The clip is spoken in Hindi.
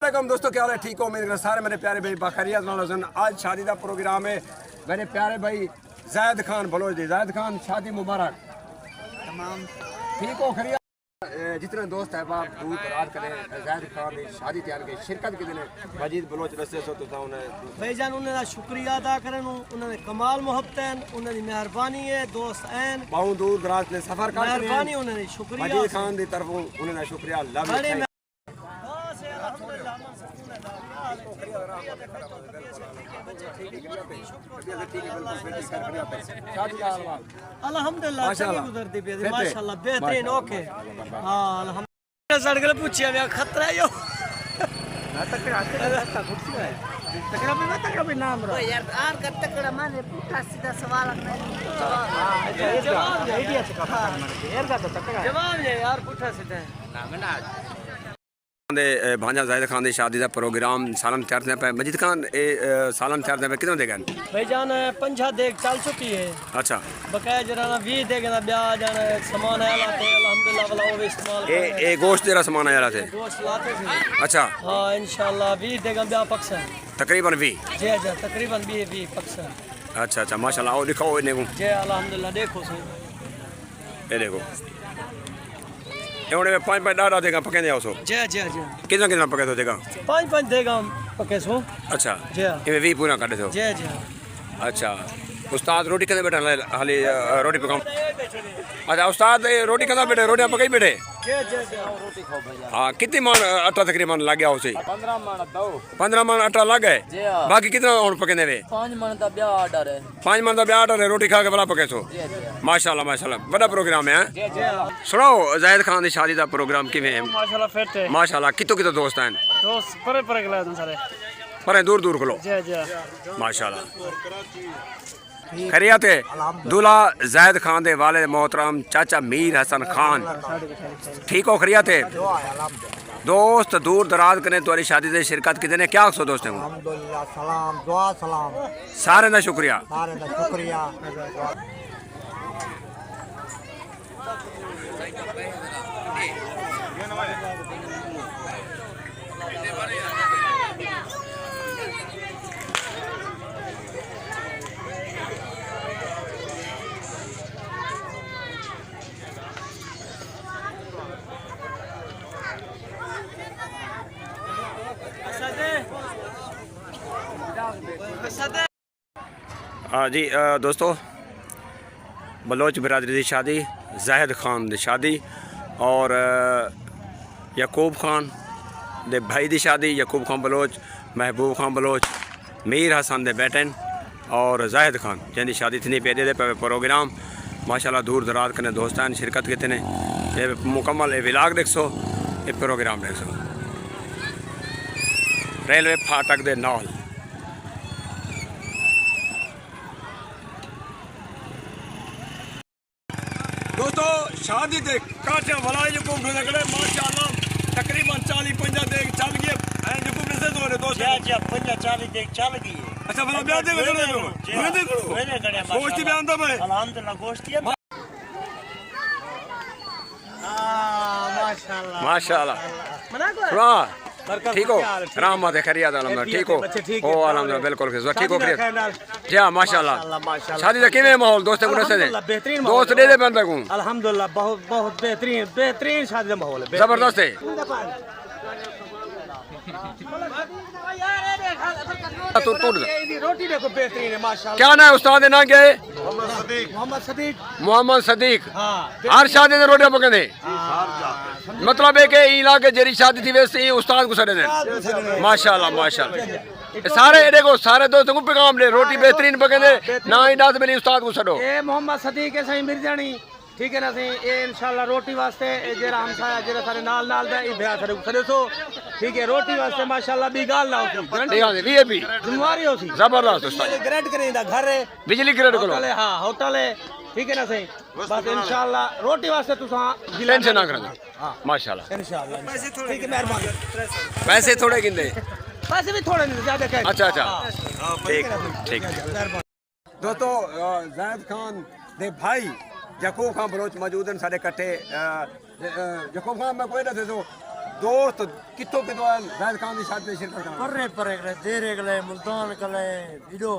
वालेकुम दोस्तों, क्या हाल है? ठीक हो? मेरे सारे मेरे प्यारे भाई बखैरियत नाल। आज शादी का प्रोग्राम है मेरे प्यारे भाई जायद खान बलोच दी। जायद खान शादी मुबारक। तमाम ठीक हो? खैरियत? जितने दोस्त है बाप दूर दराज करे जायद खान की शादी तैयार की शिरकत के दिन मजीद बलोच रस्ते सो तो भाईजान उन्हें शुक्रिया अदा करन। उन्होंने कमाल मोहब्बत है, उन्होंने मेहरबानी है, दोस्त हैं बहुत दूर दराज ने सफर कर मेहरबानी उन्होंने शुक्रिया मजीद खान की तरफ उन्होंने शुक्रिया लव अल्हम्दुलिल्लाह चली गुजरती पे माशाल्लाह बेहतरीन ओके। हां अल्हम्दुलिल्लाह सड़क पूछिया मैं खतरा है यो तकड़ा कुर्सी है तकड़ा पे नाम रो यार आर का तकड़ा माने पुठा सीधा सवाल जवाब आइडिया से कहा यार का तो तकड़ा जवाब है यार पुठा सीधा ना ना भांजा जायद खान की शादी का प्रोग्राम सालम तैयार पे मजीद खान सालम तैयार पे कितने देगन भाईजान 50 देग चल चुकी है। अच्छा बकाया जरा 20 देग ना ब्याह जाना सामान आया थे अल्हम्दुलिल्लाह वाला वो इस्तेमाल ए गोश्त जरा सामान आया थे गोश्त लाते थे। अच्छा हां इंशाल्लाह 20 देग ब्याह पक्सा तकरीबन 20 जी जी तकरीबन 20 पक्सा। अच्छा अच्छा माशाल्लाह और दिखाओ इन्हें को जी अल्हम्दुलिल्लाह देखो सही ये देखो एवढे 5 डाडा देगा पके दे आओ जी जी जी कितना पके तो देगा 5 देगा पके सो। अच्छा जी इमे 20 पूरा काटे दो जी जी। अच्छा उस्ताद रोटी कदे बैठा हाली रोटी पकाऊं। अच्छा उस्ताद रोटी कदा बैठे रोटी पकाई बैठे जी जी जी रोटी खाओ भैया। हां कितनी मन आटा तकरीबन लग गया उसे 15 मन दो 15 मन आटा लग गए बाकी कितना और पकने वे 5 मन का ब्याह ऑर्डर है 5 मन का ब्याह ऑर्डर है रोटी खा के भला पके सो। माशाल्लाह माशाल्लाह बड़ा प्रोग्राम है। जी जी सुनाओ जायद खान की शादी का प्रोग्राम किवें है? माशाल्लाह फिट है माशाल्लाह कितो दोस्त हैं दोस्त परे परे गला सारे परे दूर दूर खलो जी जी माशाल्लाह खैरियत है। दूल्हा जायद खान दे वाले मोहतरम चाचा मीर हसन खान ठीक हो? खैरियत है दोस्त दूर दराज कने तुम्हारी शादी से शिरकत कितने क्या सो दोस्तों अल्हम्दुलिल्लाह सलाम दुआ सलाम सारे दा शुक्रिया हाँ जी दोस्तों बलोच बिरादरी की शादी जाहिद खान की शादी और यकूब खान दे भाई की शादी यकूब खान बलोच महबूब खान बलोच मीर हसन दे बेटन और जाहिद खान जिनकी शादी थी पेदे दे प्रोग्राम माशाल्लाह दूर दराज कने दोस्तान शिरकत किते ने ये मुकम्मल ये विलाग देख सो ये प्रोग्राम देख सो रेलवे फाटक दे नाल। दोस्तों शादी दे काटे वाला जो कुम निकले माशाल्लाह तकरीबन 40-50 देख चल गए हैं जो कुम से दो दोस्त जी 50-40 देख चल गई। अच्छा भला ब्याह दे गोश्त भी आंदा भाई अल्हम्दुलिल्लाह गोश्त है माशाल्लाह माशाल्लाह मना को वाह ठीक हो रहमत है खैरियत अल्हम्दुलिल्लाह ठीक हो ओ अल्हम्दुलिल्लाह बिल्कुल ठीक हो जी हां माशाल्लाह शादी का किवें माहौल दोस्तों को से दोस्त दे बंदा को अल्हम्दुलिल्लाह बहुत बेहतरीन शादी का माहौल है जबरदस्त है। रोटी देखो बेहतरीन है माशाल्लाह। क्या ना उस्ताद ना गए मोहम्मद सदीक हर शादी में रोटियां पकने मतलब है कि इलाके जेरी शादी थी वैसे ही उस्ताद को सड़े माशाल्लाह माशाल्लाह सारे देखो सारे दोस्तों को पैगाम ले रोटी बेहतरीन पकने ना ही दाद मिली उस्ताद को सड़ो ए मोहम्मद सदीक है सही मिर्जानी ठीक है ना सही ये इंशाल्लाह रोटी वास्ते जेरा हमसाया जेरा सारे नाल दे ई ब्याह करे सो ठीक है रोटी वास्ते माशाल्लाह भी गाल ना होती ठीक है वीआईपी जिम्मेवारी होती जबरदस्त उस्ताद ग्रेड करेंदा घर है बिजली ग्रेड करो हां होटल है ठीक है ना सही बस इंशाल्लाह रोटी वास्ते तुसा टेंशन ना करना हां माशाल्लाह इंशाल्लाह पैसे थोड़े ठीक है मेहरबानी पैसे थोड़े किंदे पैसे भी थोड़े नहीं ज्यादा कह अच्छा ठीक दोस्तों जायद खान दे भाई यकूब खान बलोच मौजूद हैं सारे कट्ठे यकूब खान मैं कोई दसे तो दोस्त कितों के दुआ जाहिद खान की शादी में शिरकत करना पर्रे पर्रे देरे गले मुल्तान कले विडो